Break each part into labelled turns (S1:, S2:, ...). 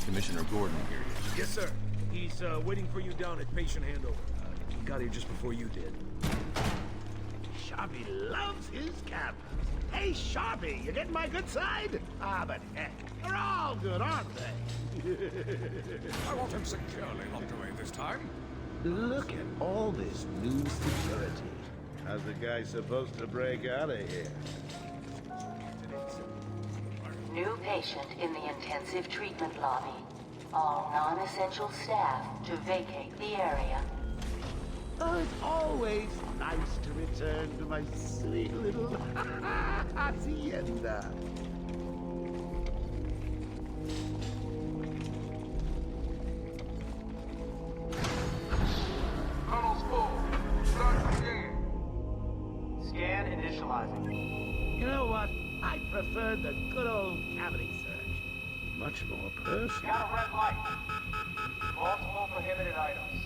S1: Commissioner Gordon here yet?
S2: Yes, sir. He's waiting for you down at patient handover. He got here just before you did.
S3: Sharpie loves his cameras. Hey, Sharpie, you getting my good side? Ah, but heck, they're all good, aren't they?
S4: I want him securely locked away this time.
S3: Look at all this new security. How's the guy supposed to break out of here?
S5: New patient in the intensive treatment lobby. All non-essential staff to vacate the area.
S3: Oh, it's always nice to return to my sweet little hacienda.
S6: Tunnel's full. Start scan.
S7: Scan initializing.
S3: You know what? I prefer the good old cavity search. Much more personal.
S7: Got a red light. Multiple prohibited items.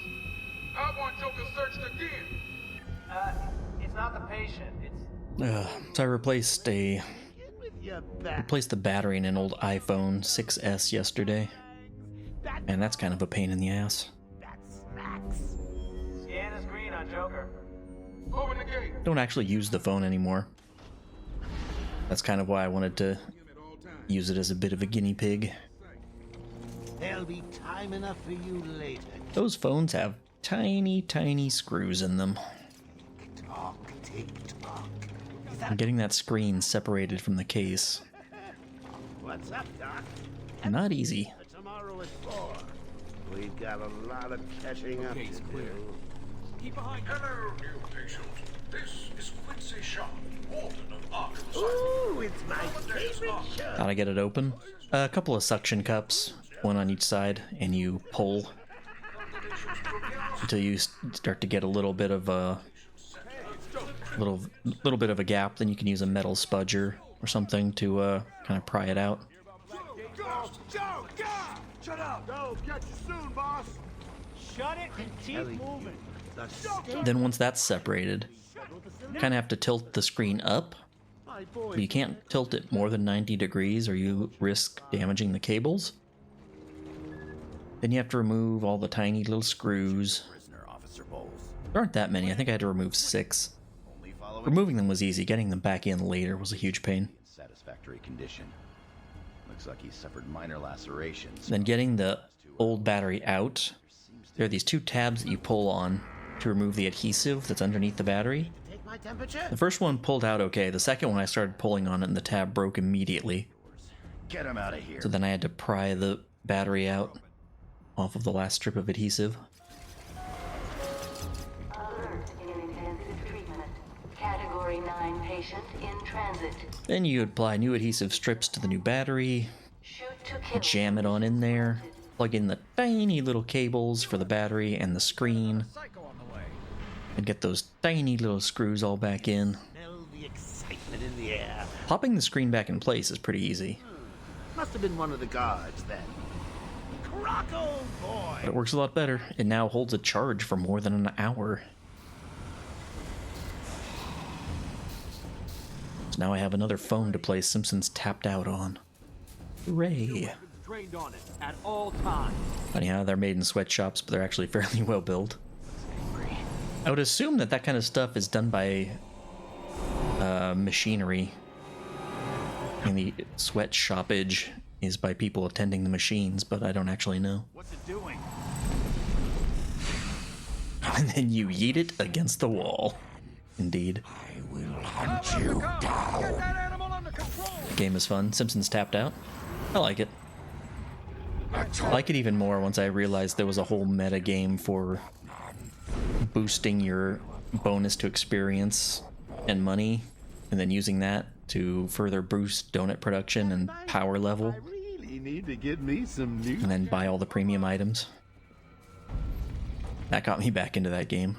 S6: I want Joker searched again.
S7: It's not the patient. It's
S8: So I replaced
S3: Get with your back.
S8: the battery in an old iPhone 6S yesterday, and that's kind of a pain in the ass.
S3: That's snacks.
S7: scan is green on Joker.
S6: Open the gate.
S8: Don't actually use the phone anymore. That's kind of why I wanted to use it as a bit of a guinea pig.
S3: There'll be time enough for you later.
S8: Those phones have tiny, tiny screws in them.
S3: Talk, tick tock.
S8: And getting that screen separated from the case,
S3: What's up, Doc?
S8: not easy.
S3: For tomorrow at 4. We've got a lot of catching up to do.
S2: Keep behind.
S4: Hello, new patient. This is Quincy Sharp, warden of Arkham Asylum.
S3: Ooh, it's my favorite show.
S8: Gotta get it open. A couple of suction cups, one on each side, and you pull until you start to get a little bit of a little bit of a gap. Then you can use a metal spudger or something to kind of pry it out.
S2: Joe! Shut up!
S6: Go, catch you soon, boss.
S7: Shut it and keep moving.
S3: The state
S8: Then once that's separated, you kind of have to tilt the screen up.
S3: my boy.
S8: But you can't tilt it more than 90 degrees or you risk damaging the cables. Then you have to remove all the tiny little screws.
S1: Prisoner Officer Bowles.
S8: There aren't that many. I think I had to remove 6.
S1: Only following
S8: Removing them was easy. Getting them back in later was a huge pain.
S1: satisfactory condition. Looks like he suffered minor lacerations.
S8: Then getting the old battery out. There are these 2 tabs that you pull on to remove the adhesive that's underneath the battery.
S3: Take my temperature?
S8: The first one pulled out okay. The second one I started pulling on it and the tab broke immediately.
S1: Get him out of here.
S8: So then I had to pry the battery out off of the last strip of adhesive.
S5: Alert in intensive treatment. Category 9 patient in transit.
S8: Then you apply new adhesive strips to the new battery,
S5: Shoot to kill.
S8: jam it on in there, plug in the tiny little cables for the battery and the screen,
S2: Psycho on the way.
S8: and get those tiny little screws all back in.
S3: Smell the excitement in the air.
S8: Popping the screen back in place is pretty easy,
S3: Must have been one of the guards then. Croc, old boy.
S8: but it works a lot better. It now holds a charge for more than an hour. So now I have another phone to play Simpsons Tapped Out on. Hooray!
S2: Trained on it at all times.
S8: Anyhow, they're made in sweatshops, but they're actually fairly well built. I would assume that that kind of stuff is done by machinery, and the sweatshopage is by people attending the machines, but I don't actually know.
S2: What's it doing?
S8: And then you yeet it against the wall. Indeed.
S2: Get that animal under control.
S8: The game is fun. Simpsons Tapped Out. I like it. I like it even more once I realized there was a whole meta game for boosting your bonus to experience and money, and then using that to further boost donut production and power level,
S3: I really need to get me some new.
S8: and then buy all the premium items. That got me back into that game.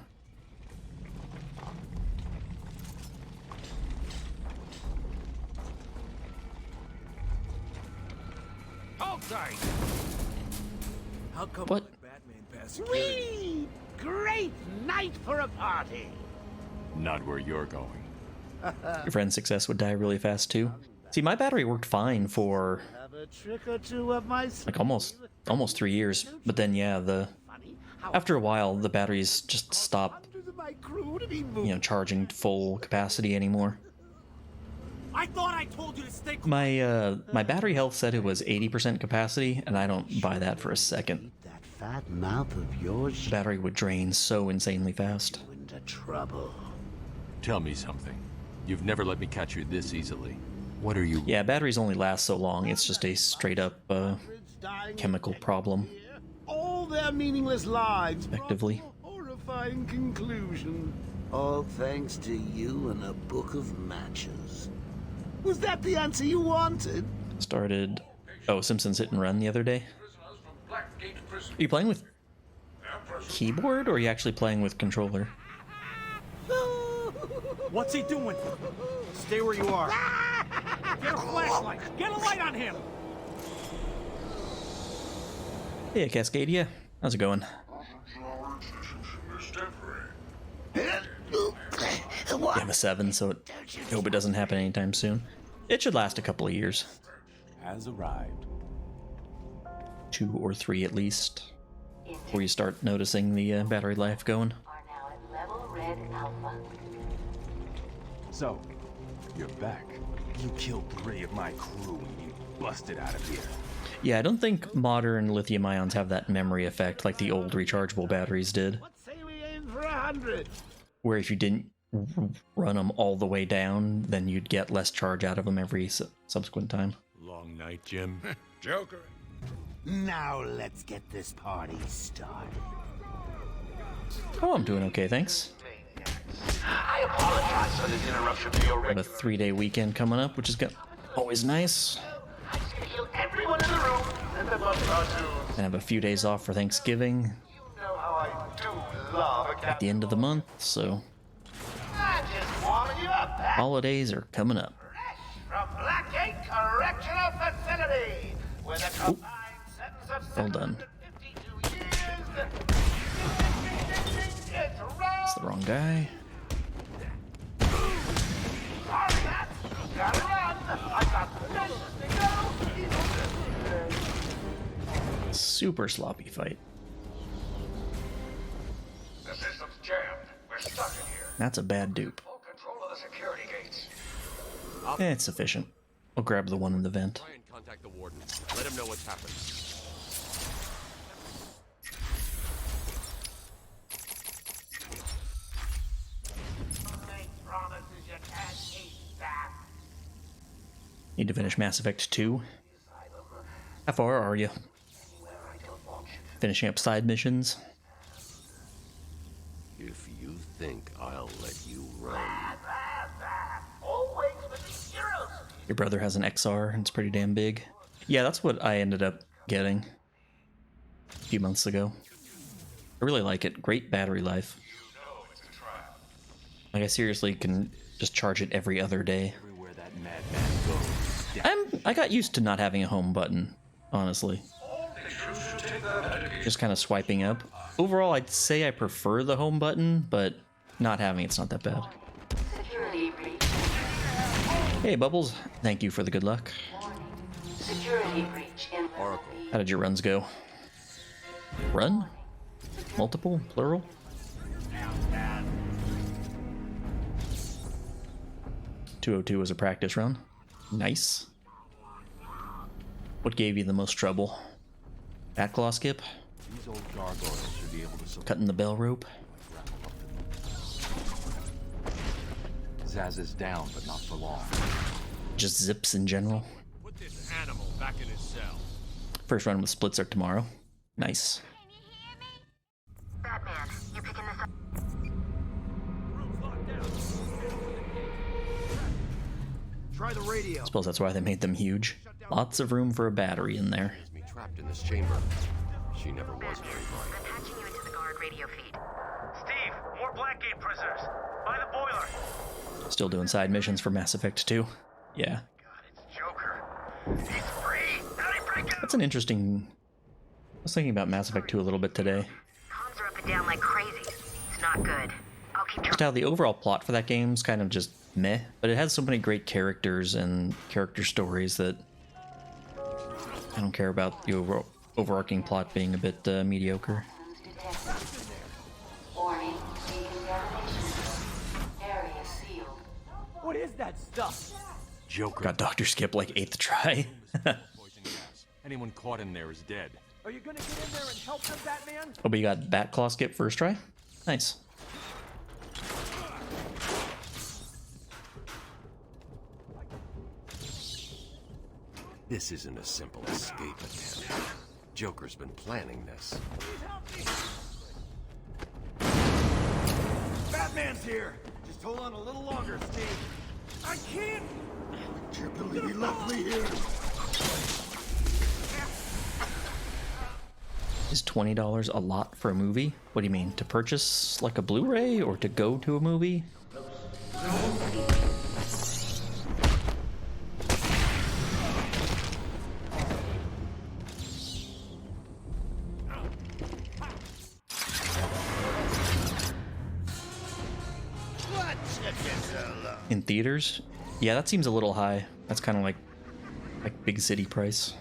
S2: Hold tight. How come
S8: What?
S2: Batman passed security?
S3: Sweet! Great night for a party.
S1: Not where you're going.
S8: Your friend's success would die really fast too. See, my battery worked fine for
S3: Have a trick or two of my
S8: like almost almost 3 years. But then, yeah, after a while, the batteries just stop, charging full capacity anymore.
S2: I thought I told you to stay.
S8: My battery health said it was 80% capacity, and I don't buy that for a second.
S3: That fat mouth of yours
S8: The battery would drain so insanely fast.
S3: into trouble.
S9: Tell me something. You've never let me catch you this easily. What are you...
S8: Yeah, batteries only last so long. It's just a straight up chemical problem.
S3: All their meaningless lives
S8: Effectively.
S3: brought to a horrifying conclusion. All thanks to you and a book of matches. Was that the answer you wanted?
S8: Started Simpsons Hit and Run the other day.
S4: Prisoners from Blackgate Prison.
S8: Are you playing with
S4: Their prisoners.
S8: keyboard or are you actually playing with controller?
S2: What's he doing? Stay where you are. Get a flashlight. Get a light on him.
S8: Hey, Cascadia. How's it going? You have a 7, so I hope it doesn't happen anytime soon. It should last a couple of years.
S9: Has arrived.
S8: 2 or 3 at least. Before you start noticing the battery life going.
S5: Are now at level red alpha.
S9: So, you're back. You killed 3 of my crew and you busted out of here.
S8: Yeah, I don't think modern lithium ions have that memory effect like the old rechargeable batteries did.
S3: Let's say we aim for 100.
S8: Where if you didn't run them all the way down, then you'd get less charge out of them every subsequent time.
S9: Long night, Jim.
S4: Joker.
S3: Now let's get this party started.
S8: Oh, I'm doing okay, thanks.
S6: I apologize for this interruption to your
S8: I have a 3-day weekend coming up, which is always nice.
S6: I just gonna heal everyone in the room and then love cartoons.
S8: And have a few days off for Thanksgiving
S6: You know how I do love a
S8: at
S6: cat.
S8: the end of the month, so
S6: I'm just warming you up, Pat.
S8: holidays are coming up.
S6: From Blackgate Correctional Facility, with a combined sentence of
S8: Well done.
S6: 752 years. It's
S8: It's the wrong guy.
S6: Sorry, Pat. Gotta run. I got the business to go.
S8: Super sloppy fight.
S4: The system's jammed. We're stuck in here.
S8: That's a bad dupe.
S4: Full control of the security gates.
S8: It's sufficient. I'll grab the one in the vent.
S9: Try and contact the warden. Let him know what's happened.
S6: Make promises you can't keep, Pat.
S8: Need to finish Mass Effect 2. How far are you? Finishing up side missions.
S9: If you think I'll let you run...
S6: Always with the heroes.
S8: Your brother has an XR and it's pretty damn big. Yeah, that's what I ended up getting a few months ago. I really like it. Great battery life. Like I seriously can just charge it every other day.
S9: Everywhere that madman goes.
S8: I got used to not having a home button, honestly. Just kind of swiping up. Overall, I'd say I prefer the home button, but not having it's not that bad.
S5: Security breach.
S8: Hey, Bubbles. Thank you for the good luck.
S5: Security breach in level B.
S8: How did your runs go? Run? Multiple? Plural? .202 was a practice run. Nice. What gave you the most trouble? Batclaw skip?
S9: These old gargoyles should be able to survive.
S8: Cutting the bell rope?
S9: Zaz is down, but not for long.
S8: Just zips in general?
S9: Put this animal back in his cell.
S8: First run with splits are tomorrow. Nice.
S10: Batman, you picking this up?
S2: Room's locked down. Try the radio.
S8: Suppose that's why they made them huge. Lots of room for a battery in there.
S9: Has me trapped in this chamber. She never was very bright.
S10: I'm patching you into the guard radio feed.
S7: Steve, more Blackgate prisoners. By the boiler.
S8: Still doing side missions for Mass Effect 2. Yeah.
S7: God, it's Joker. He's free. How'd he break out?
S8: That's an interesting... I was thinking about Mass Effect 2 a little bit today.
S10: Comms are up and down like crazy. It's not good. I'll keep
S8: Just how the overall plot for that game's kind of just meh, but it has so many great characters and character stories that I don't care about the overarching plot being a bit mediocre.
S5: Warning, decontamination. Area sealed.
S2: What is that stuff?
S9: Joker.
S8: Got Dr. Skip like 8th try.
S9: Poison gas. Anyone caught in there is dead.
S2: Are you gonna get in there and help them, Batman?
S8: Oh, but you got Batclaw Skip first try? Nice.
S9: This isn't a simple escape attempt. Joker's been planning this.
S2: Batman's here! Just hold on a little longer, Steve. I can't!
S3: Can't believe he left me here.
S8: Is $20 a lot for a movie? What do you mean? To purchase like a Blu-ray or to go to a movie? In theaters? Yeah, that seems a little high. That's kind of like big city price.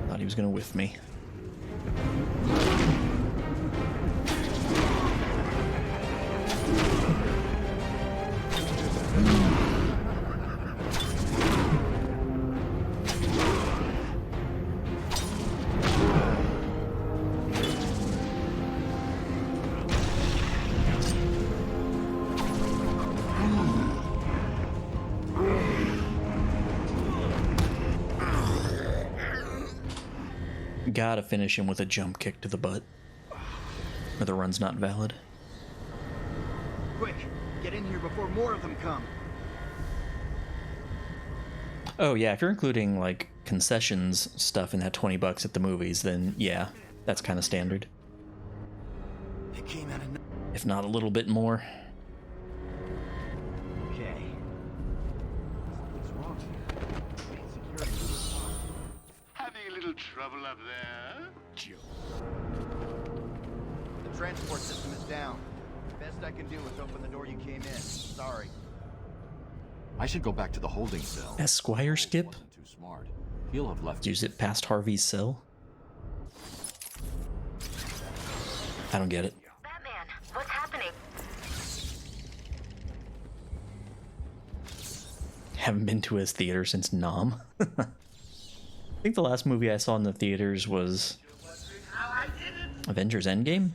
S8: Thought he was gonna whiff me. Gotta finish him with a jump kick to the butt, or the run's not valid.
S2: Quick, get in here before more of them come.
S8: Oh yeah, if you're including like concessions stuff in that $20 at the movies, then yeah, that's kind of standard.
S2: It came out of
S8: If not a little bit more.
S2: Okay. What's wrong here? Security.
S6: Having a little trouble up there?
S1: The transport system is down. Best I can do is open the door you came in. Sorry.
S9: I should go back to the holding cell.
S8: Esquire Skip?
S9: Wasn't too smart. He'll have left.
S8: Use it past Harvey's cell? I don't get it.
S10: Batman, what's happening?
S8: Haven't been to his theater since Nom. I think the last movie I saw in the theaters was Avengers Endgame?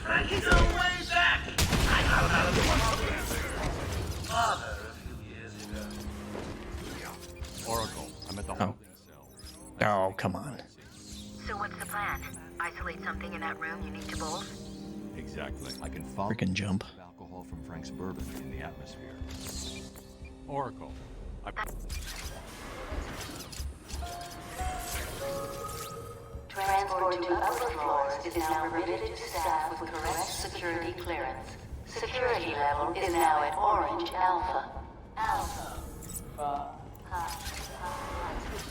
S6: Frankie, go way back! I got out of the father a few years ago.
S9: Oracle, I'm at the holding cell.
S8: Oh, come on.
S10: So what's the plan? Isolate something in that room you need to bolt?
S9: Exactly. I can follow
S8: Frickin' jump.
S9: alcohol from Frank's bourbon in the atmosphere. Oracle,
S5: Transport to upper floors is now permitted to staff with correct security clearance. Security level is now at Orange Alpha. Alpha.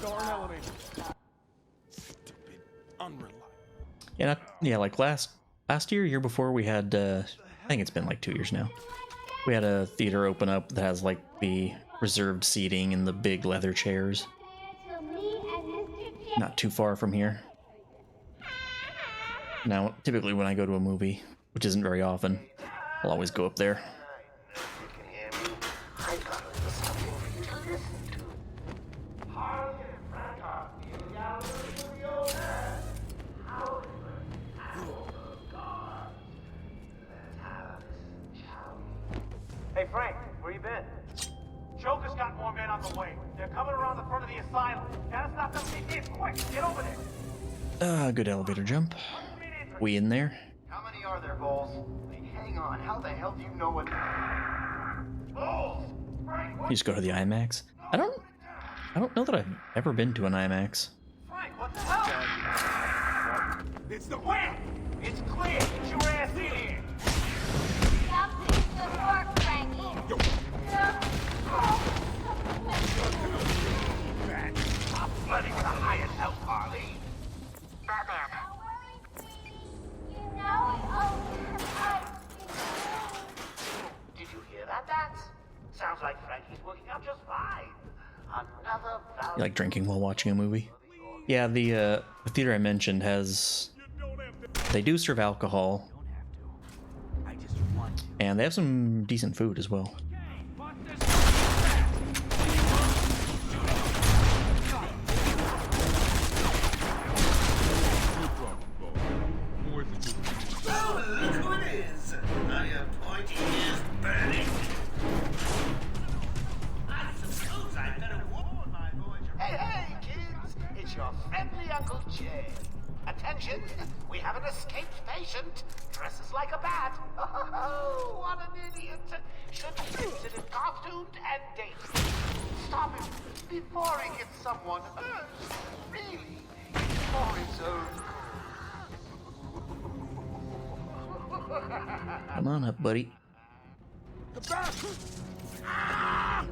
S2: Darn elevator.
S9: stupid, unreliable.
S8: Yeah, like last year before, we had, I think it's been like 2 years now. We had a theater open up that has like the reserved seating and the big leather chairs. Not too far from here. Now, typically when I go to a movie, which isn't very often, I'll always go up there.
S6: You can hear me. I thought it was something for you to listen to. Harley and Frank are feeling out of the studio there. Howdy, oh, God. Let's have this, shall we?
S7: Hey, Frank, where you been? Joker's got more men on the way. They're coming around the front of the asylum. Gotta stop them CPs, quick! Get over there!
S8: Good elevator jump. We in there?
S6: How many are there, Bowles? Wait, hang on. How the hell do you know what... Bowles! Frank, what?
S8: You just go to the IMAX. I don't know that I've ever been to an IMAX.
S7: Frank, what the hell?
S2: It's the
S7: Where? It's clear. Get your ass in here.
S11: Something's the work, Frankie.
S6: Stop flooding with the highest help, Harley.
S10: Batman.
S8: You like drinking while watching a movie? Yeah, the theater I mentioned has... They do serve alcohol. And they have some decent food as well.
S6: Hey, kids! It's your friendly Uncle Jay. Attention! We have an escaped patient. Dresses like a bat. Oh, what an idiot! Should be considered costumed and dated. Stop him before he gets someone hurt. Really, for his own.
S8: Come on up, buddy.
S6: The bat! Ah!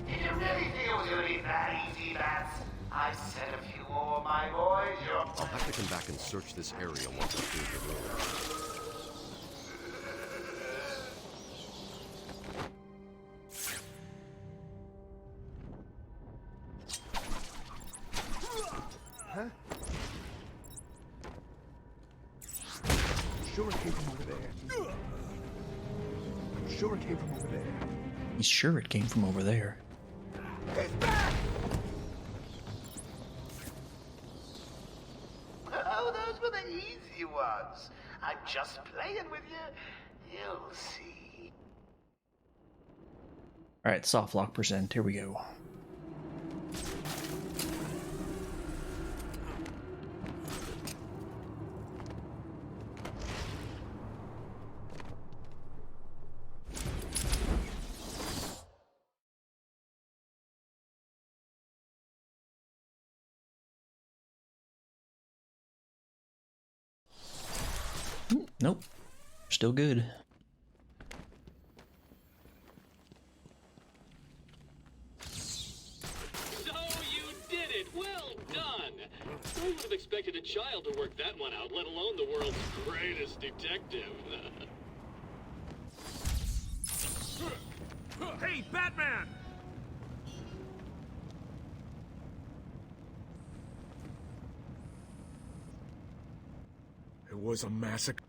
S6: Did you really think it was gonna be that easy, bats? I've said a few more, my boys.
S12: I'll have to come back and search this area once I clear the room.
S6: Huh? I'm sure it came from over there. I'm sure it came from over there.
S8: He's sure it came from over there.
S6: It's back! Oh, those were the easy ones. I'm just playing with you. You'll see.
S8: Alright, soft lock percent. Here we go. Nope. Still good.
S13: So you did it! Well done! I would have expected a child to work that one out, let alone the world's greatest detective.
S2: Hey, Batman! It was a massacre.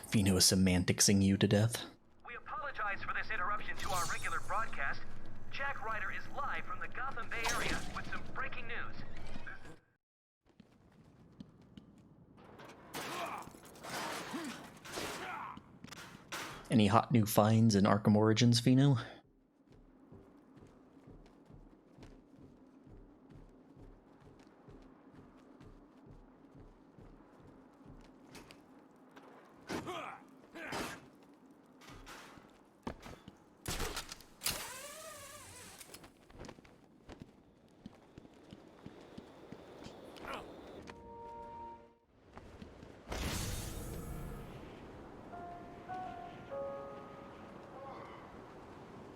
S8: Fino is semanticsing you to death.
S7: We apologize for this interruption to our regular broadcast. Jack Ryder is live from the Gotham Bay area with some breaking news.
S8: Any hot new finds in Arkham Origins, Fino?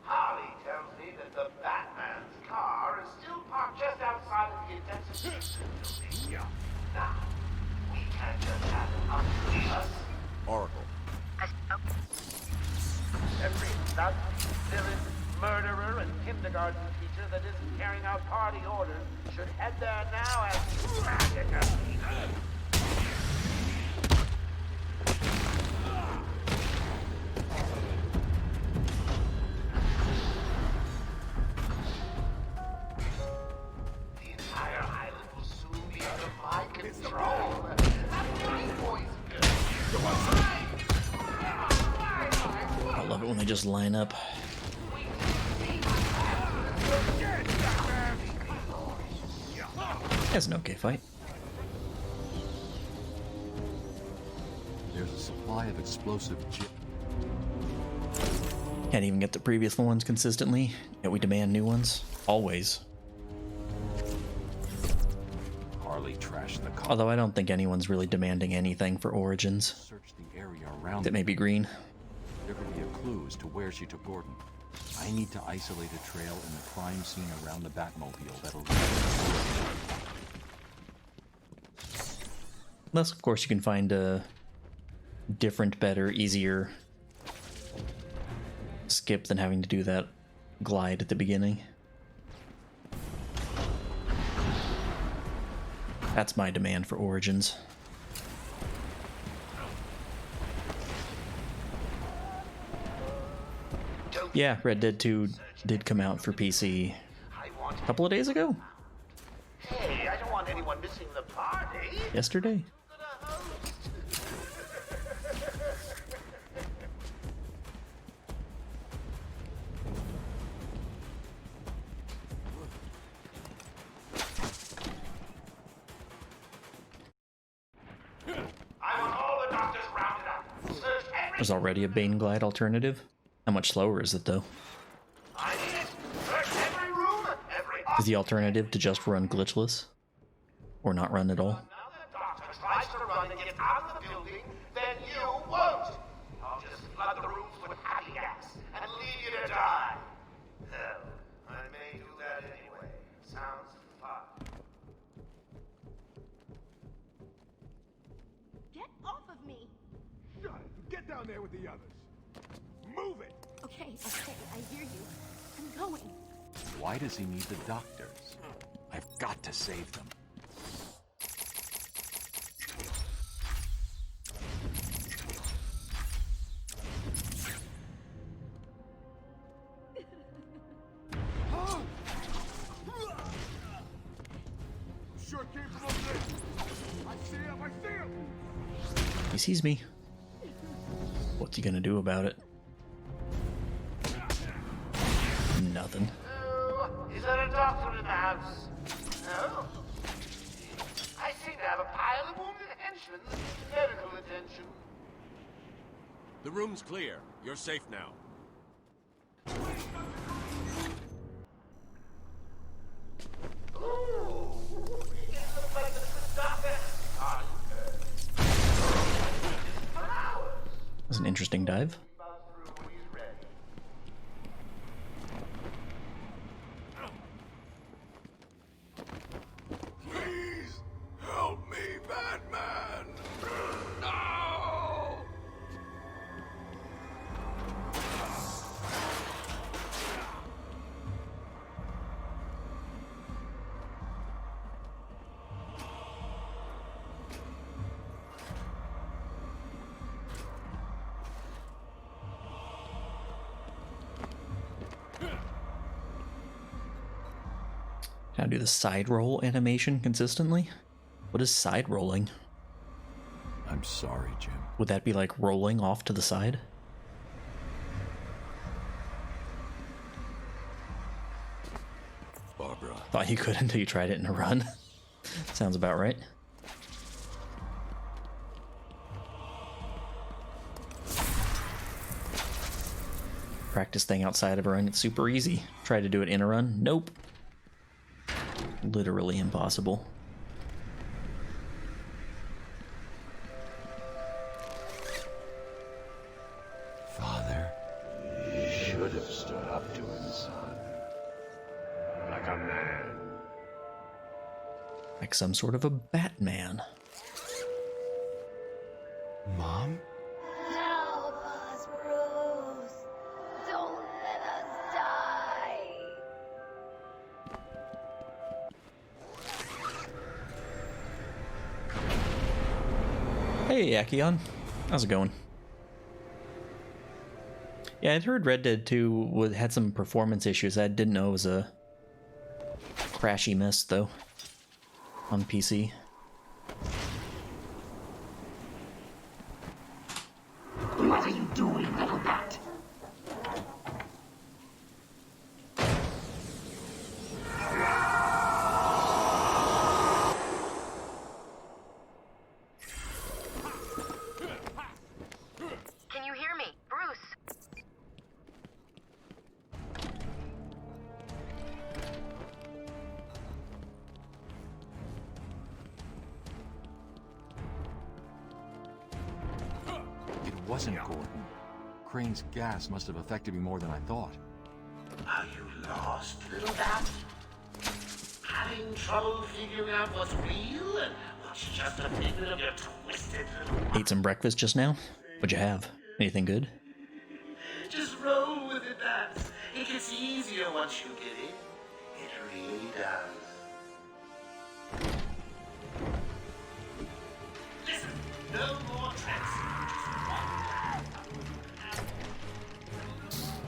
S6: Harley tells me that the Batman's car is still parked just outside of the intensive building. Now, we can't just have it unleash us.
S12: Oracle.
S6: Every thug, villain, murderer, and kindergarten teacher that isn't carrying out party orders should head there now and... The entire island will soon be under my control. That's my voice.
S8: I love it when they just line up. That's an okay fight.
S12: There's a supply of explosive
S8: Can't even get the previous ones consistently, yet we demand new ones. Always.
S12: Harley trashed the car.
S8: Although I don't think anyone's really demanding anything for Origins.
S12: Search the area around
S8: That may be green.
S12: There could be a clue as to where she took Gordon. I need to isolate a trail in the crime scene around the Batmobile that'll...
S8: Unless, of course, you can find a different, better, easier skip than having to do that glide at the beginning. That's my demand for Origins. Yeah, Red Dead 2 did come out for PC a couple of days ago.
S6: Hey, I don't want anyone missing the party.
S8: Yesterday.
S6: I want all the doctors rounded up. Search every...
S8: There's already a Bane Glide alternative. How much slower is it, though?
S6: I need it. Search every room, every...
S8: Is the alternative to just run glitchless? Or not run at all?
S6: Now the doctor tries to run and get out of the building, then you won't. I'll just flood the rooms with happy gas and leave you to die. Hell, I may do that anyway. Sounds fun.
S11: Get off of me!
S9: Get down there with the others. Move it!
S11: Okay, I hear you. I'm going.
S12: Why does he need the doctors? I've got to save them.
S9: Sure came from over there. I see him!
S8: He sees me. What's he gonna do about it? Nothing.
S6: Oh, is there a doctor in the house? No? I seem to have a pile of wounded henchmen that need medical attention.
S14: The room's clear. You're safe now.
S6: Ooh, it looks like the doctor.
S8: That's an interesting dive.
S9: Please help me, Batman! No!
S8: Can I do the side roll animation consistently? What is side rolling?
S12: I'm sorry, Jim.
S8: Would that be like rolling off to the side?
S12: Barbara.
S8: Thought you could until you tried it in a run. Sounds about right. Practice thing outside of a run, it's super easy. Try to do it in a run, nope. Literally impossible.
S12: Father.
S6: You should have stood up to him, son. Like a man.
S8: Like some sort of a Batman.
S12: Mom?
S11: Help us, Bruce! Don't let us die!
S8: Hey, Akion. How's it going? Yeah, I'd heard Red Dead 2 had some performance issues. I didn't know it was a crashy mess, though, on PC.
S6: What are you doing, little bat?
S10: Can you hear me? Bruce?
S12: It wasn't Gordon. Crane's gas must have affected me more than I thought.
S6: Are you lost, little bat? Having trouble figuring out what's real and what's just a figment You twisted little...
S8: Ate some breakfast just now? What'd you have? Anything good?
S6: Just roll with it, Bats. It gets easier once you get in. It really does. Listen, no more tracks.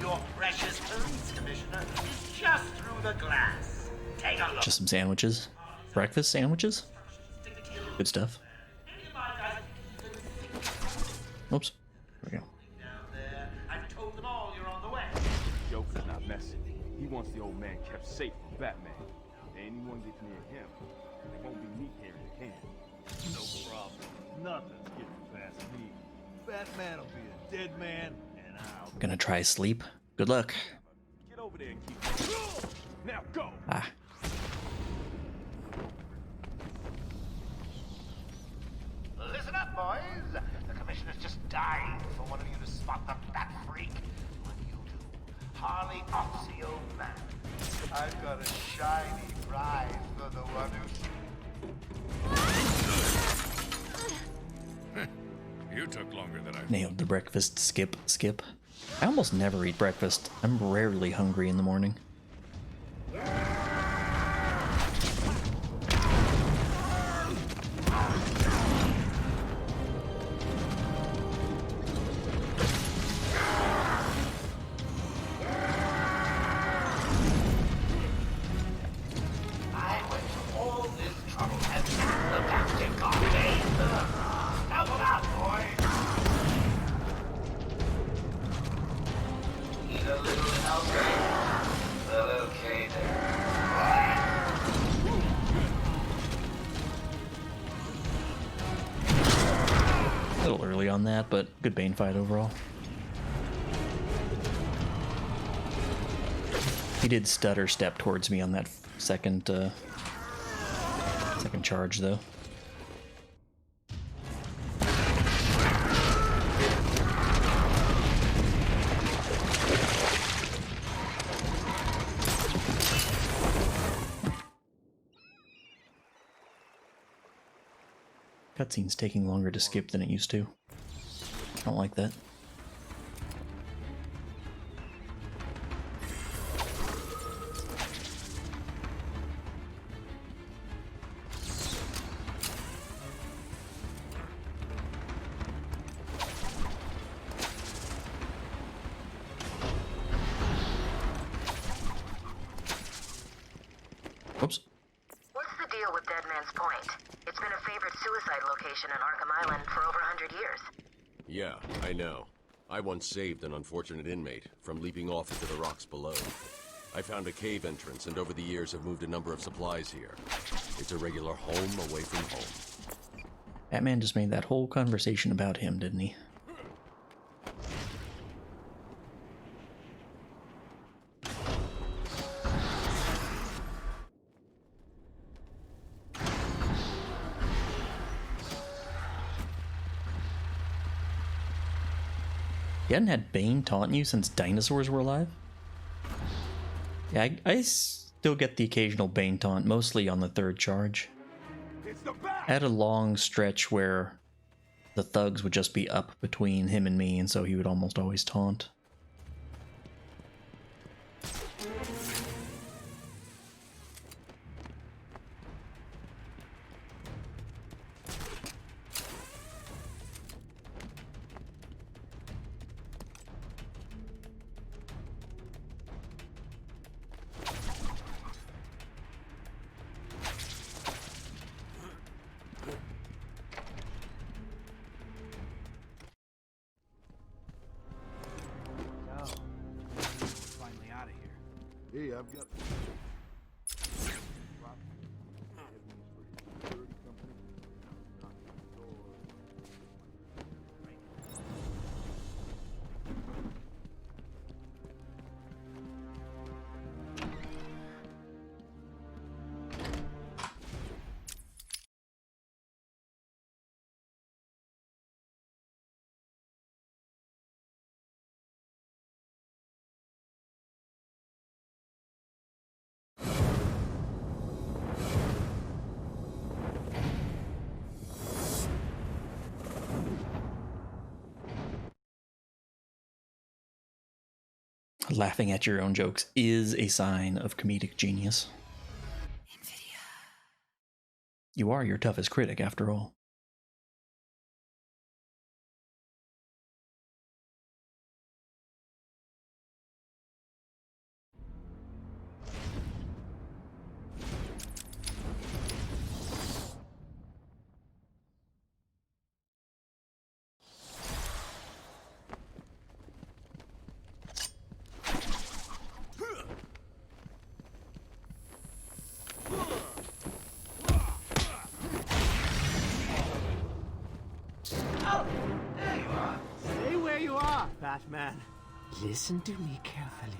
S6: Your precious police commissioner is just through the glass. Take a look.
S8: Just some sandwiches. Breakfast sandwiches? Good stuff. Oops. There we go.
S6: I've told them all you're on the way.
S9: Joker's not messing. He wants the old man kept safe from Batman. Anyone gets near him, it won't be me carrying the can.
S2: No problem. Nothing's getting past me. Batman'll be a dead man, and I'll...
S8: Gonna try sleep. Good luck.
S9: Get over there and keep... Now go!
S8: Ah.
S6: Listen up, boys. The commissioner's just dying for one of you to spot the Bat Freak. What do you do? Harley offs the old man. I've got a shiny prize for the one who...
S14: You took longer than I
S8: Nailed the breakfast skip. I almost never eat breakfast. I'm rarely hungry in the morning.
S6: I went to all this trouble and the Captain got me. Double out, boy. Need a little help? Well, okay
S8: A little early on that, but good Bane fight overall. He did stutter step towards me on that second charge, though. Cutscene's taking longer to skip than it used to. I don't like that. Whoops.
S10: What's the deal with Dead Man's Point? It's been a favorite suicide location on Arkham Island for over 100 years.
S14: Yeah, I know. I once saved an unfortunate inmate from leaping off into the rocks below. I found a cave entrance and over the years have moved a number of supplies here. It's a regular home away from home.
S8: Batman just made that whole conversation about him, didn't he? You hadn't had Bane taunt you since dinosaurs were alive? Yeah, I still get the occasional Bane taunt, mostly on the third charge. I had a long stretch where the thugs would just be up between him and me, and so he would almost always taunt.
S2: Hey, I've got...
S8: Laughing at your own jokes is a sign of comedic genius. You are your toughest critic, after all.
S2: Stay where you are, Batman. Listen to me carefully.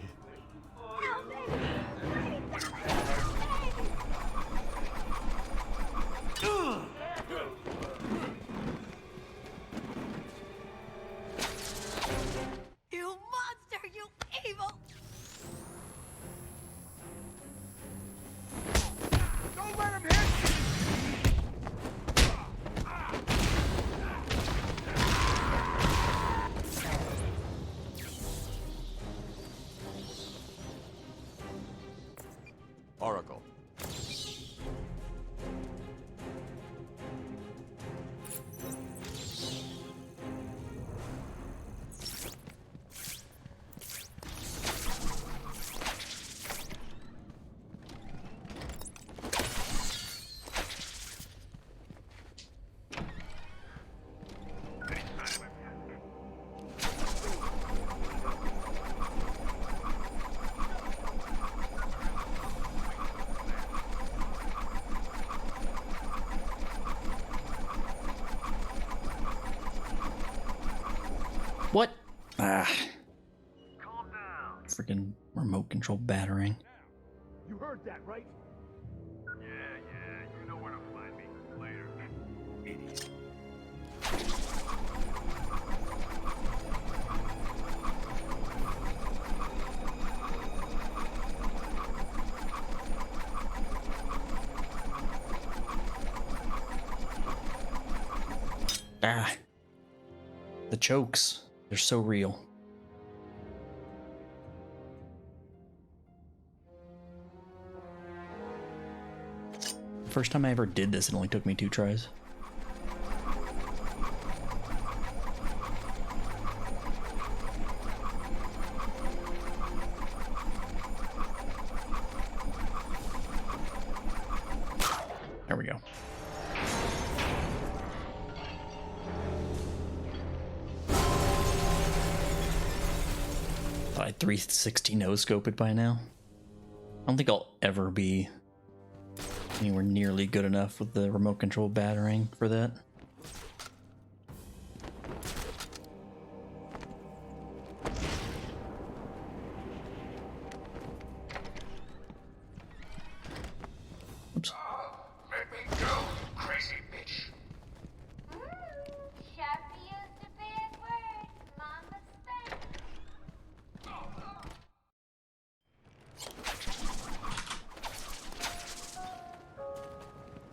S11: You monster, you evil!
S6: Don't let him hit!
S14: Oracle.
S8: What? Ah. Freaking remote control battering.
S6: You heard that, right? Yeah, you know where to find me. Later. Idiot.
S8: Ah. The chokes. They're so real. The first time I ever did this, it only took me 2 tries. There we go. I 360 no-scope it by now. I don't think I'll ever be anywhere nearly good enough with the remote control battering for that. Oops.
S6: Let me go, crazy bitch.
S11: Sharpie used a bad word. Mama spanked.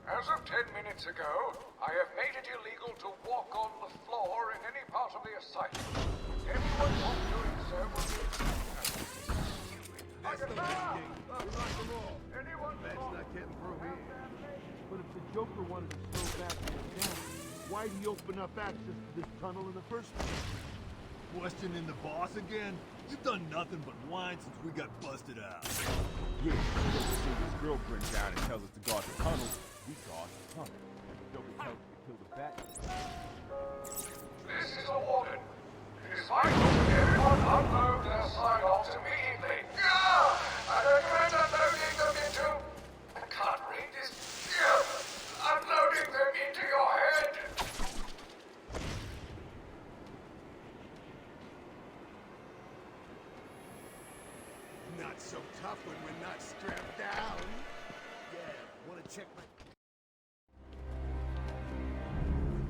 S6: As of 10 minutes ago, I have made it illegal to walk on the floor in any part of the asylum. Anyone caught doing so will be... That's the last game. Lock them all. Anyone
S9: That's not getting through here. But if the Joker wanted to slow Batman down, why'd he open up access to this tunnel in the first place?
S15: Questioning the boss again? You've done nothing but whine since we got busted out.
S9: Yeah, so this girlfriend down and tells us to guard the tunnel. We guard the tunnel. Joker tells us to kill the bat.
S6: This is a warning. It is vital that everyone unload their sidearms immediately. I recommend unloading them into... I can't read this. Unloading them into your head.
S15: Not so tough when we're not strapped down. Yeah, wanna check my...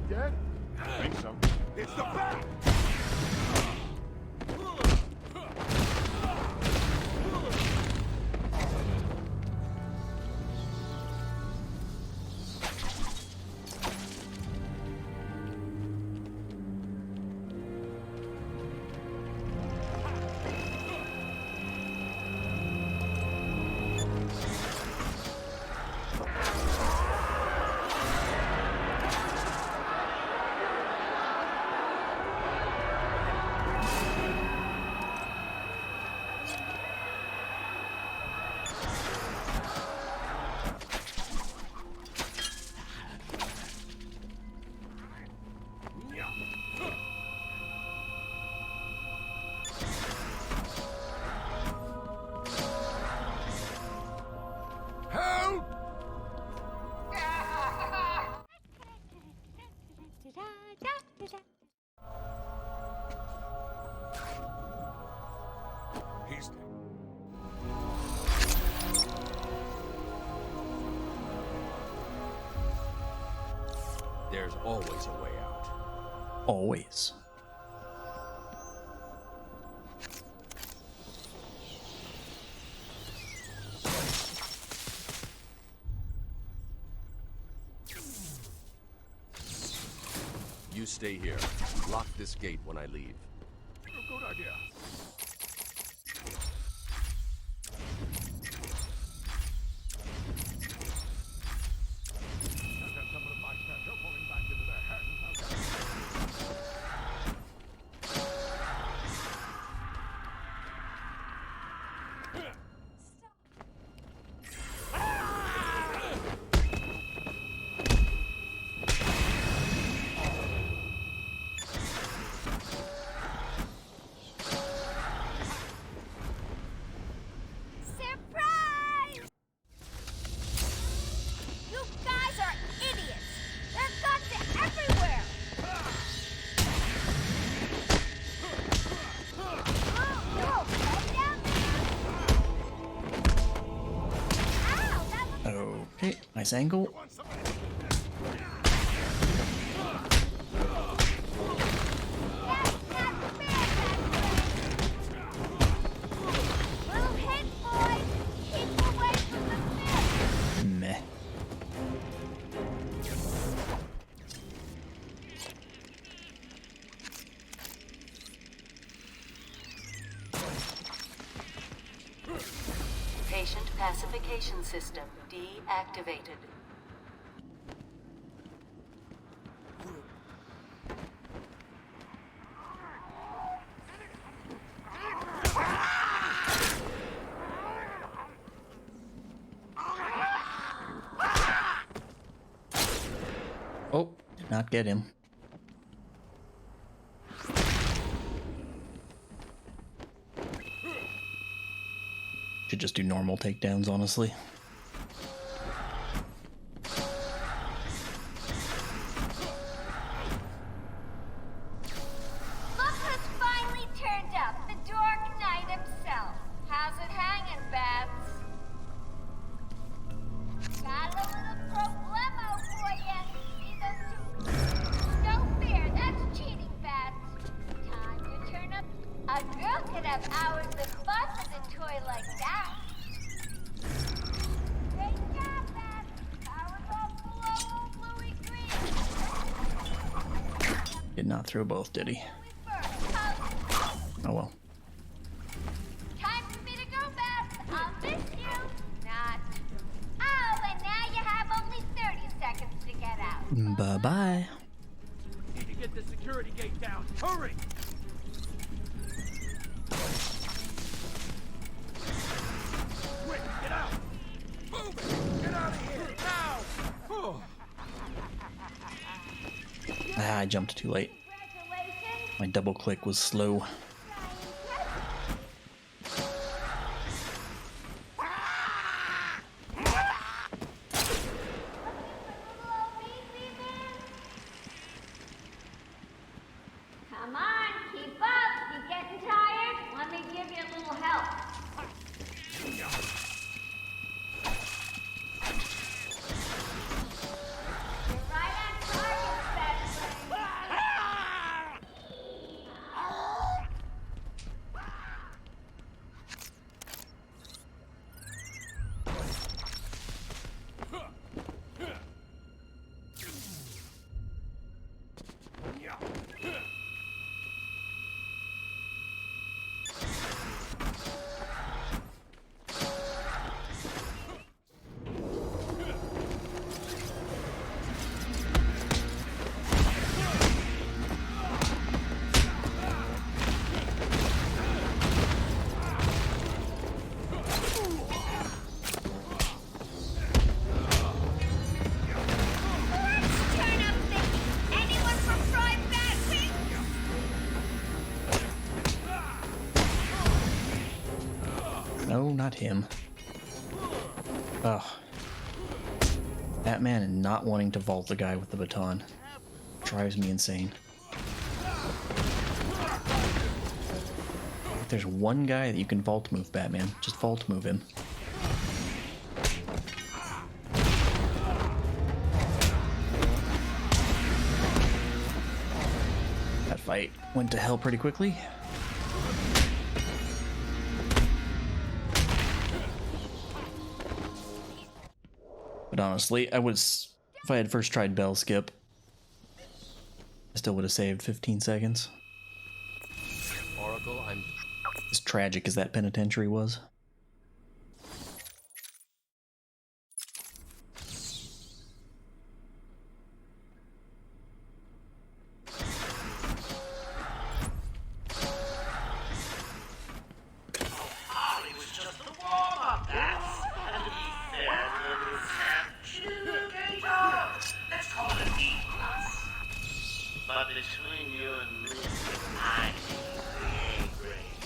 S9: Dead? I think so.
S15: It's the bat!
S12: There's always a way out.
S8: Always.
S14: You stay here. Lock this gate when I leave.
S9: Good idea.
S11: Surprise! You guys are idiots! There are guns everywhere!
S8: Okay, nice angle. Meh.
S5: Patient pacification system deactivated.
S8: Oh, did not get him. Should just do normal takedowns, honestly.
S11: Look who's finally turned up, the Dark Knight himself. How's it hanging, Bats? Got a little problemo for you. See those two? Don't fear, that's cheating, Bats. Time to turn up. A girl could have hours of fun with a toy like that. Great job, Bats. Power's all below old Louis Green.
S8: Did not throw both, did he? Oh well.
S11: Time for me to go, Bats. I'll miss you. Not. Oh, and now you have only 30 seconds to get out.
S8: Bye-bye.
S2: Need to get the security gate down. Hurry! Quick, get out! Move it! Get out of here, now! Oh.
S8: Ah, I jumped too late. My double click was slow.
S11: Come on, keep up. You getting tired? Let me give you a little help. You're right on target, Spencer. Let's turn up the heat. Anyone for fried Batwing?
S8: No, not him. Ugh. Batman and not wanting to vault the guy with the baton. Drives me insane. If there's one guy that you can vault move, Batman, just vault move him. fight went to hell pretty quickly. But honestly, if I had first tried Bell Skip, I still would have saved 15 seconds.
S14: Oracle, I'm...
S8: As tragic as that penitentiary was.
S6: Harley was just a warm-up, that's... And to be fair to the Captivator, let's call it a D+. But between you and me, I see the A-grade.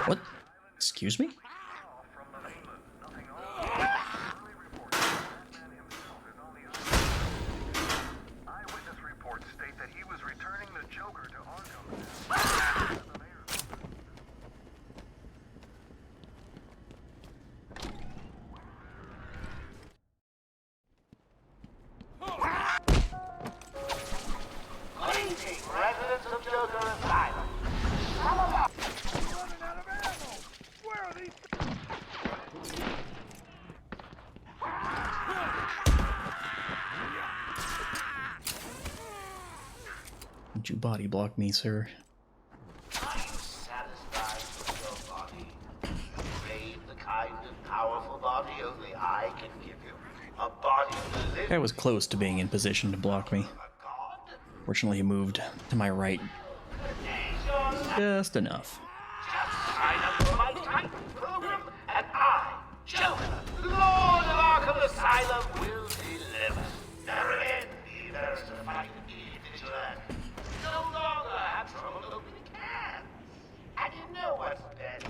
S8: What? Excuse me?
S6: Eyewitness reports state that he was returning the Joker to Arkham. Greetings, residents of Joker Asylum. Come along. Running out of ammo. Where are these?
S8: Don't you body block me, sir?
S6: Are you satisfied with your body? You crave the kind of powerful body only I can give you. A body to live.
S8: I was close to being in position to block me. Fortunately, he moved to my right just enough.
S6: Just sign up for my Titan program, and I, Joker, Lord of Arkham Asylum, will deliver. Never again be embarrassed to fight a vigilante. No longer have trouble opening cans. And you know what's best?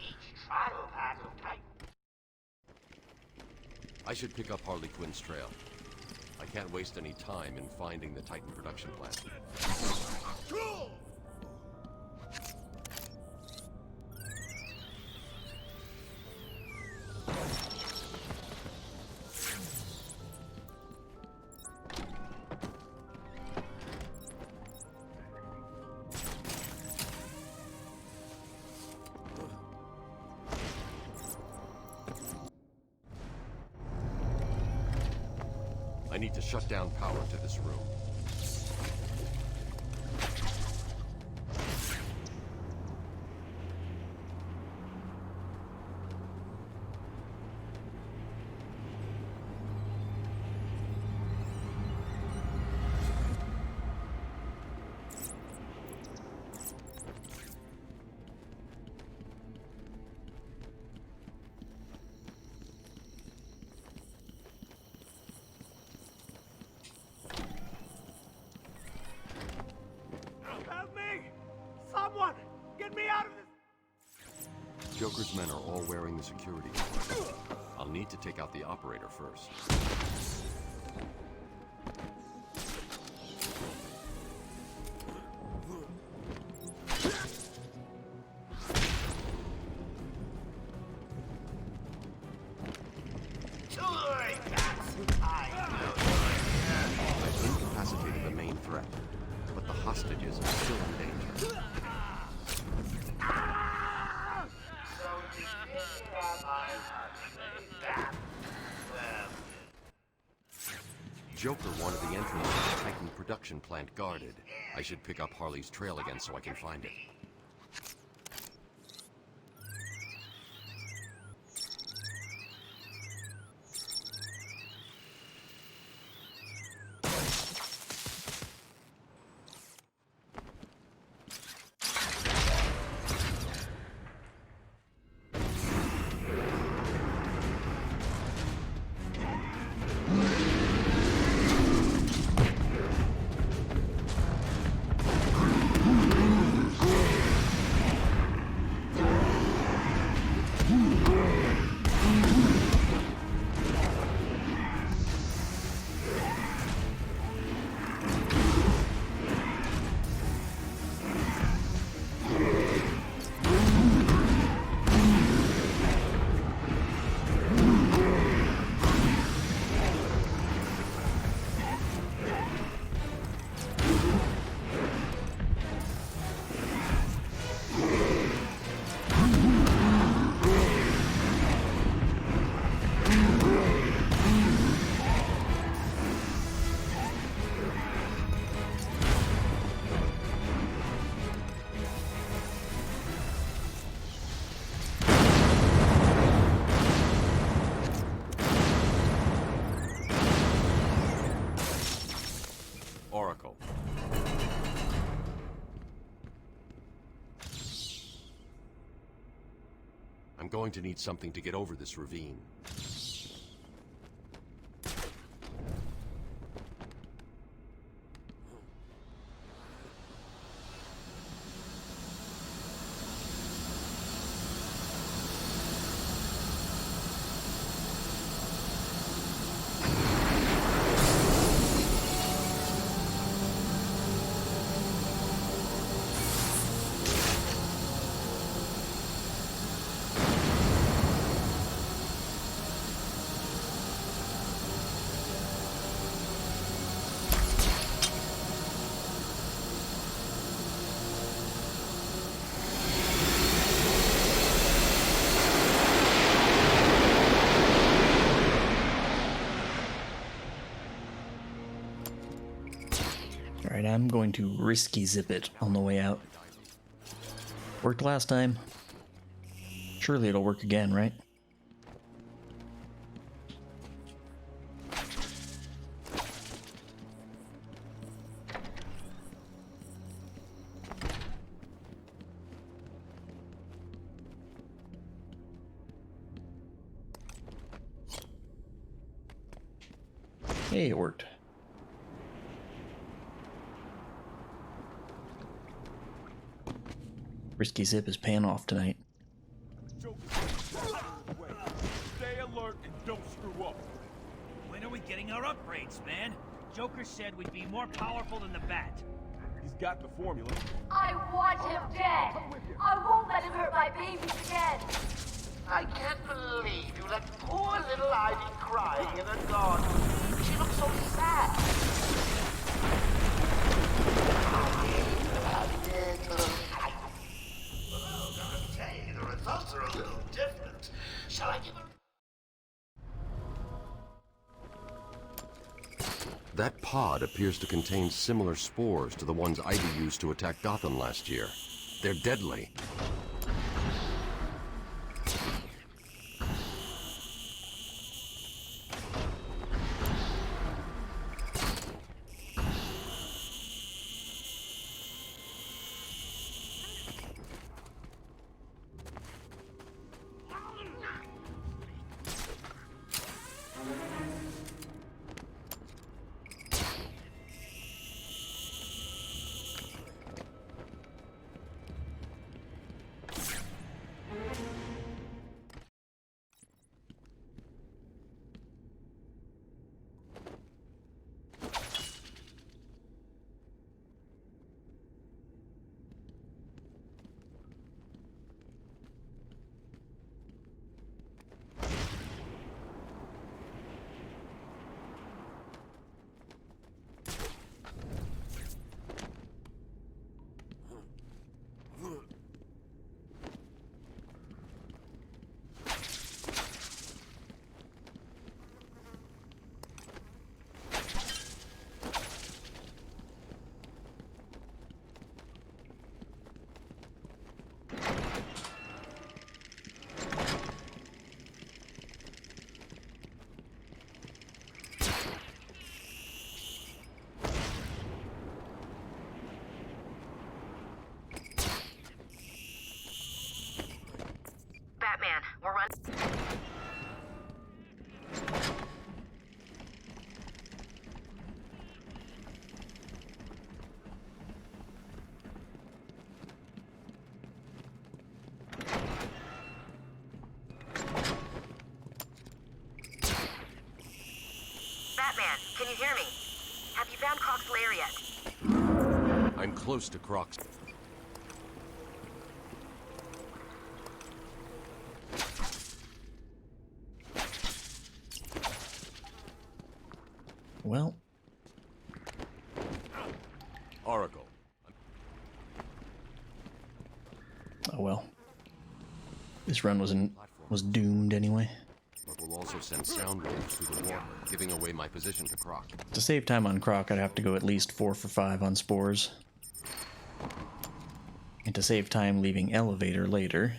S6: Each trial pack of Titan.
S14: I should pick up Harley Quinn's trail. I can't waste any time in finding the Titan production plant. I need to shut down power to this room.
S7: Someone! Get me out of this!
S14: Joker's men are all wearing the security guard. I'll need to take out the operator first. I've incapacitated the main threat, but the hostages are still in danger. Joker wanted the entrance to the Titan production plant guarded. I should pick up Harley's trail again so I can find it. I'm going to need something to get over this ravine.
S8: Alright, I'm going to risky zip it on the way out. Worked last time. Surely it'll work again, right? Hey, it worked. Risky zip is paying off tonight.
S9: Stay alert and don't screw up.
S2: When are we getting our upgrades, man? Joker said we'd be more powerful than the Bat.
S9: He's got the formula.
S11: I want him dead. I won't let him hurt my babies again.
S6: I can't believe you let poor little Ivy crying in her garden. She looks so sad. Okay, the results are a little different. Shall I give her...
S14: That pod appears to contain similar spores to the ones Ivy used to attack Gotham last year. They're deadly.
S10: Batman, we're running. Batman, can you hear me? Have you found Croc's lair yet?
S14: I'm close to Croc's.
S8: Well.
S14: Oracle.
S8: Oh well. This run was doomed anyway.
S14: But we'll also send sound waves through the water, giving away my position to Croc.
S8: To save time on Croc, I'd have to go at least 4 for 5 on spores. And to save time leaving elevator later,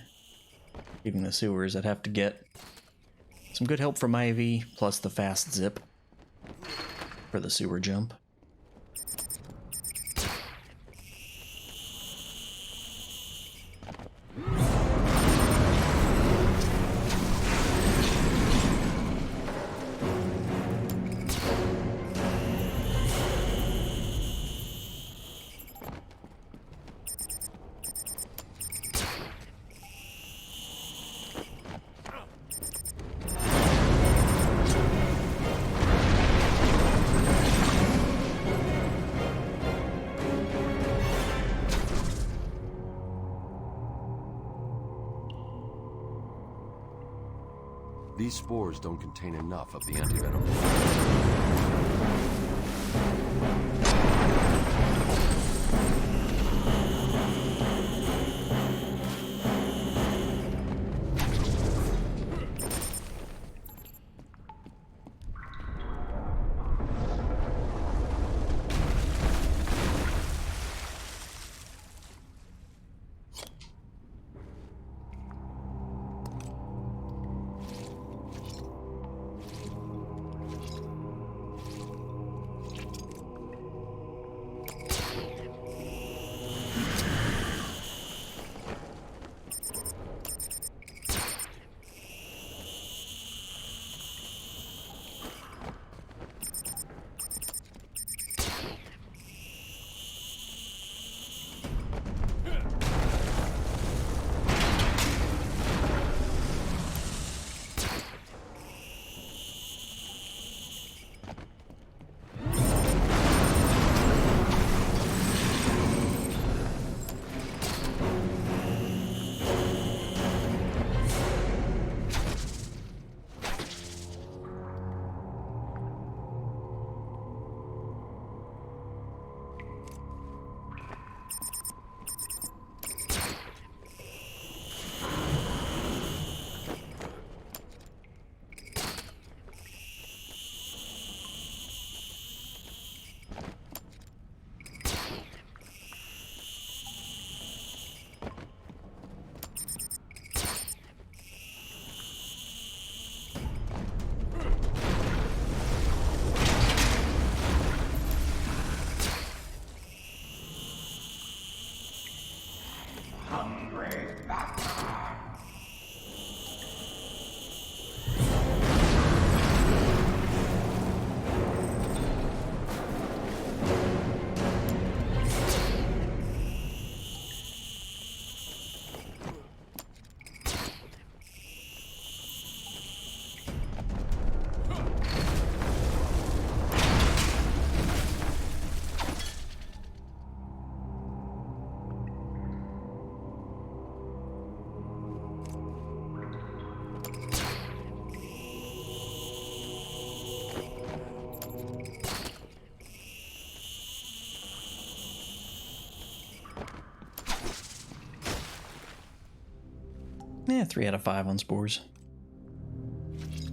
S8: leaving the sewers, I'd have to get some good help from Ivy, plus the fast zip for the sewer jump.
S12: These spores don't contain enough of the antivenom.
S8: Yeah, 3 out of 5 on spores.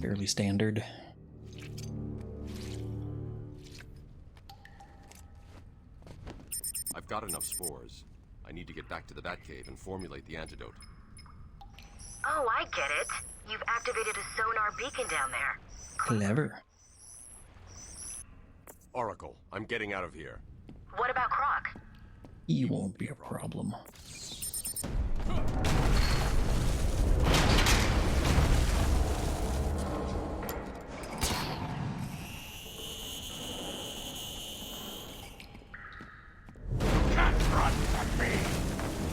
S8: Fairly standard.
S14: I've got enough spores. I need to get back to the Batcave and formulate the antidote.
S10: Oh, I get it. You've activated a sonar beacon down there.
S8: Clever.
S14: Oracle, I'm getting out of here.
S10: What about Croc?
S8: He won't be a problem.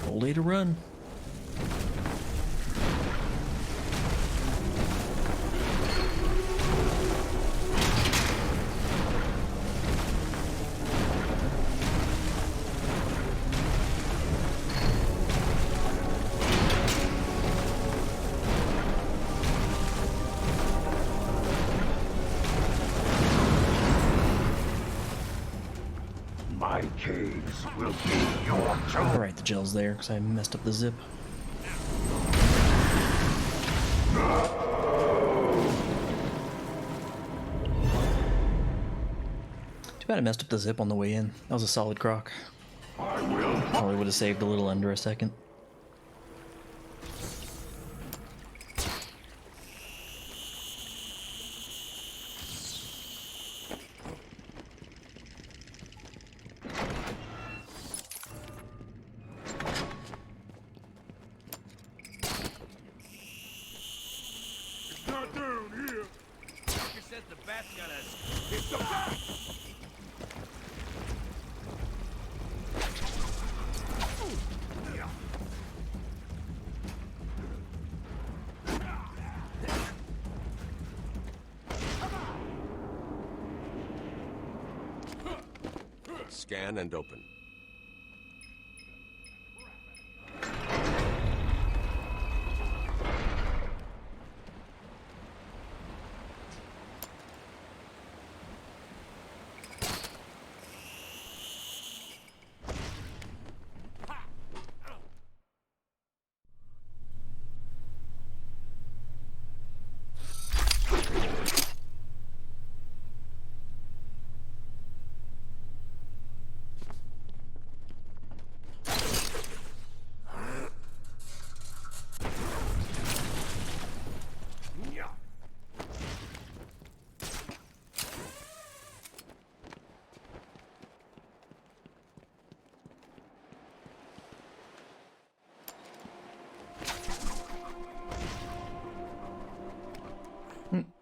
S8: Full day to run.
S6: My caves will be your tomb.
S8: Alright, the gel's there because I messed up the zip. Too bad I messed up the zip on the way in. That was a solid croc. Probably would have saved a little under a second.
S15: Not down here. Doctor says the bat's got us. It's the bat!
S14: Scan and open.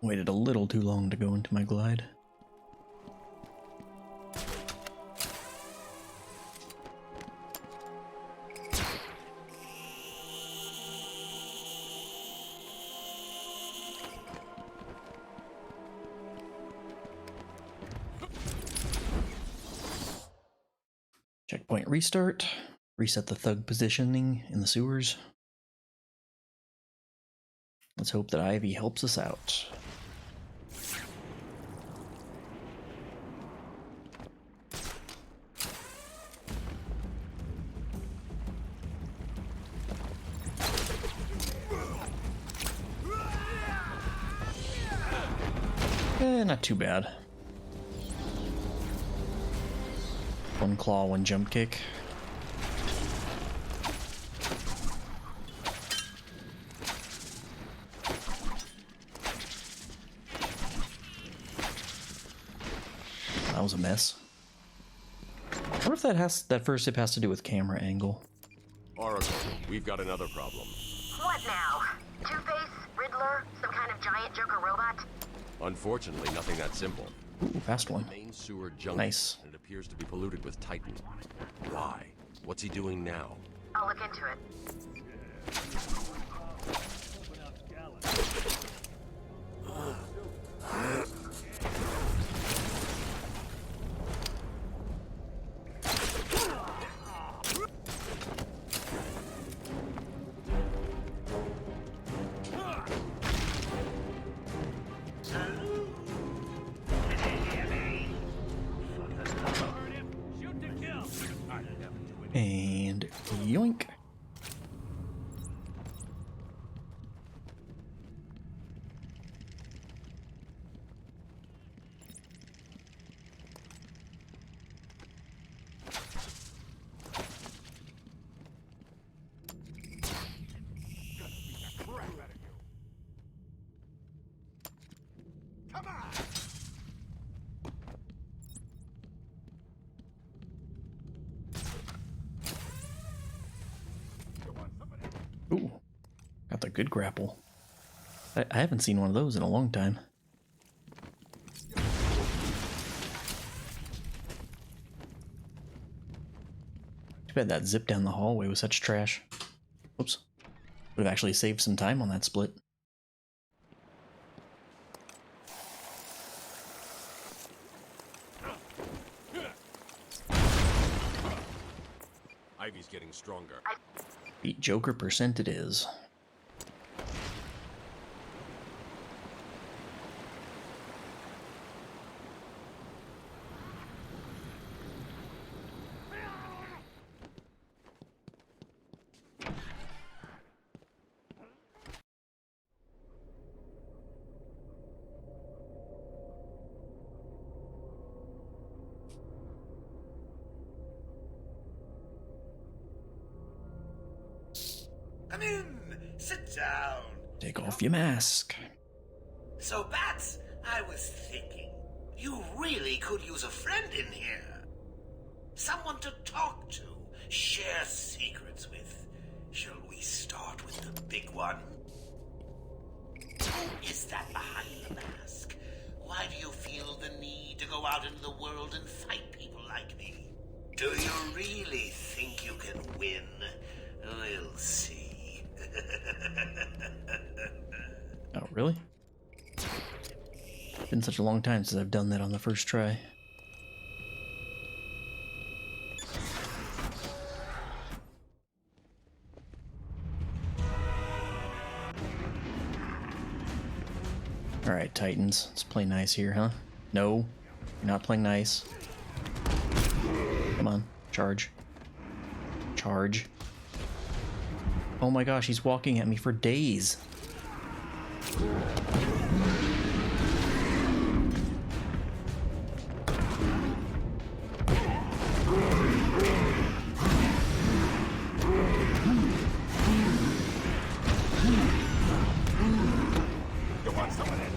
S8: Waited a little too long to go into my glide. Checkpoint restart. Reset the thug positioning in the sewers. Let's hope that Ivy helps us out. Not too bad. One claw, one jump kick. That was a mess. I wonder if that first hit has to do with camera angle.
S14: Oracle, we've got another problem.
S10: What now? Two-Face? Riddler? Some kind of giant Joker robot?
S14: Unfortunately, nothing that simple.
S8: Ooh, fast one.
S14: The main sewer junction,
S8: Nice.
S14: and it appears to be polluted with Titan. Why? What's he doing now?
S10: I'll look into it.
S8: And yoink.
S15: Come on!
S8: Ooh, got the good grapple. I haven't seen one of those in a long time. Too bad that zip down the hallway was such trash. Oops. Would have actually saved some time on that split.
S14: Ivy's getting stronger.
S8: BeatJoker percent it is.
S15: Come in! Sit down!
S8: Take off your mask.
S15: So, Bats, I was thinking, you really could use a friend in here. Someone to talk to, share secrets with. Shall we start with the big one? Who is that behind the mask? Why do you feel the need to go out into the world and fight people like me? Do you really think you can win? We'll see.
S8: Oh, really? Been such a long time since I've done that on the first try. Alright, Titans. Let's play nice here, huh? No, you're not playing nice. Come on, charge. Charge. Oh my gosh, he's walking at me for days.
S15: You want some of that?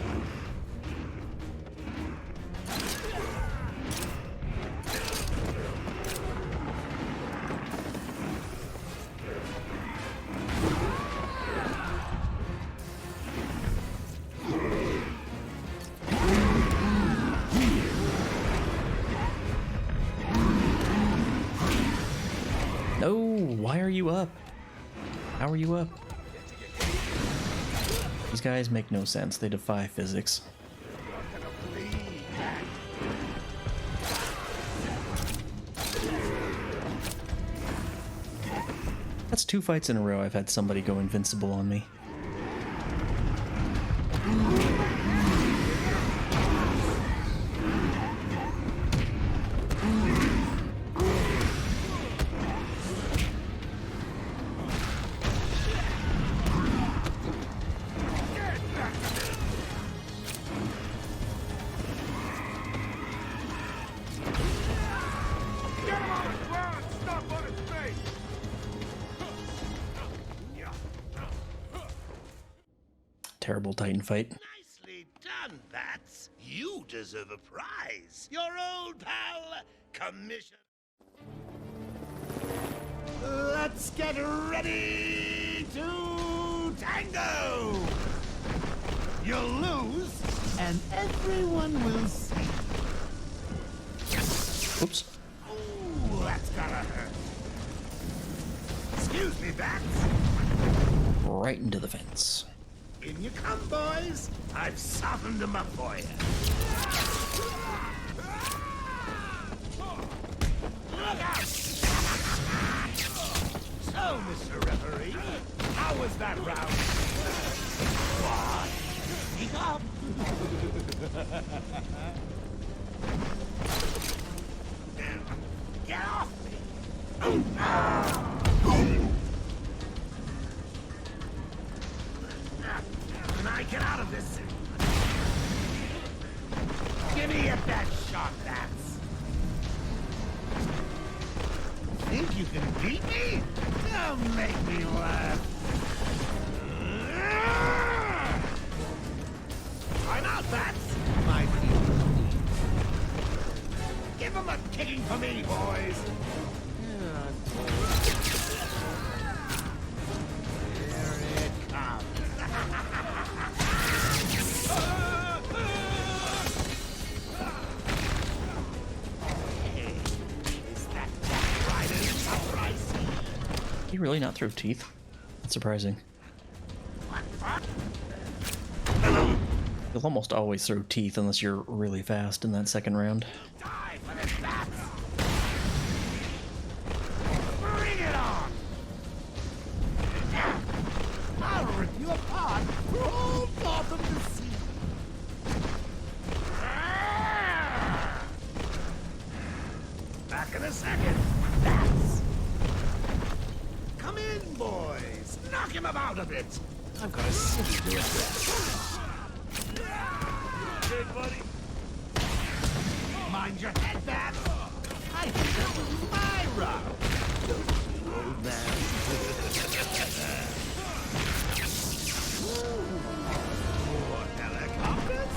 S8: No, why are you up? How are you up? These guys make no sense. They defy physics. That's 2 fights in a row I've had somebody go invincible on me. Terrible Titan fight.
S3: Nicely done, Bats. You deserve a prize. Your old pal, Commission. Let's get ready to tango! You'll lose, and everyone will see.
S8: Oops.
S3: Ooh, that's gotta hurt. Excuse me, Bats.
S8: Right into the fence.
S3: In you come, boys. I've softened them up for you. Look out! So, Mr. Referee, how was that round? What? Speak up! Get off me! Can I get out of this thing? Give me a bad shot, Bats. Think you can beat me? Don't make me laugh. I'm out, Bats. My people. Give them a kicking for me, boys. Here it comes.
S8: Did he really not throw teeth? That's surprising. You'll almost always throw teeth unless you're really fast in that second round.
S3: Bring it on! I'll rip you apart for all Gotham to see. Back in a second. That's... Come in, boys. Knock him about a bit. I've got a city to address. Hey, buddy. Mind your head, Bat. I think that was my round. Don't you, old man? More helicopters?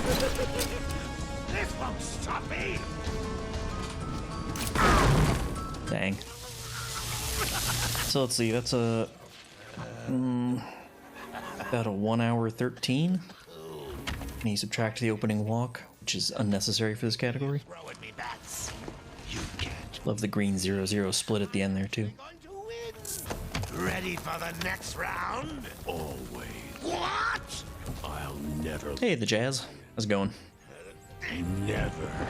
S3: This won't stop me.
S8: Dang. So let's see, that's a... about a 1 hour 13. And you subtract the opening walk, which is unnecessary for this category. Love the green 0-0 split at the end there too.
S3: Ready for the next round? Always. What? I'll never...
S8: Hey, the Jazz. How's it going?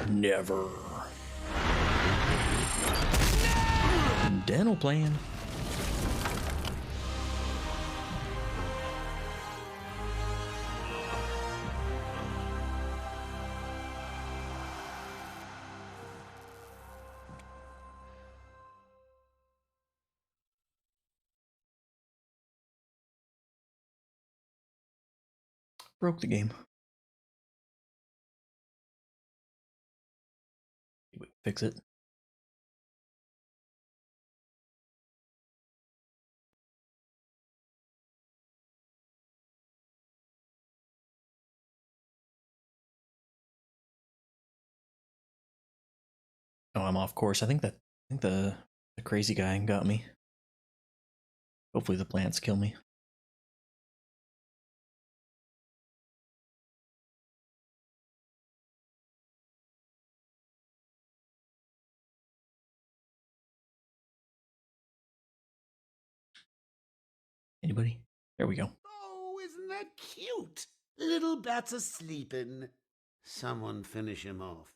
S3: Never.
S8: Dental plan. Broke the game. Fix it. Oh, I'm off course. I think the crazy guy got me. Hopefully the plants kill me. Anybody? There we go.
S3: Oh, isn't that cute? Little bats are sleeping. Someone finish him off.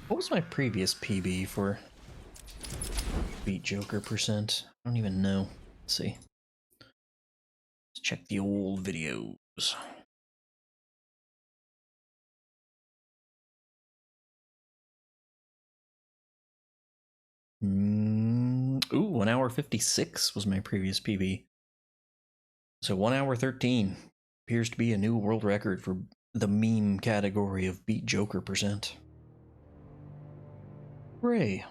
S8: What was my previous PB for BeatJoker percent? I don't even know. Let's see. Let's check the old videos. Ooh, 1 hour 56 was my previous PB. So 1 hour 13 appears to be a new world record for the meme category of BeatJoker percent. Hooray.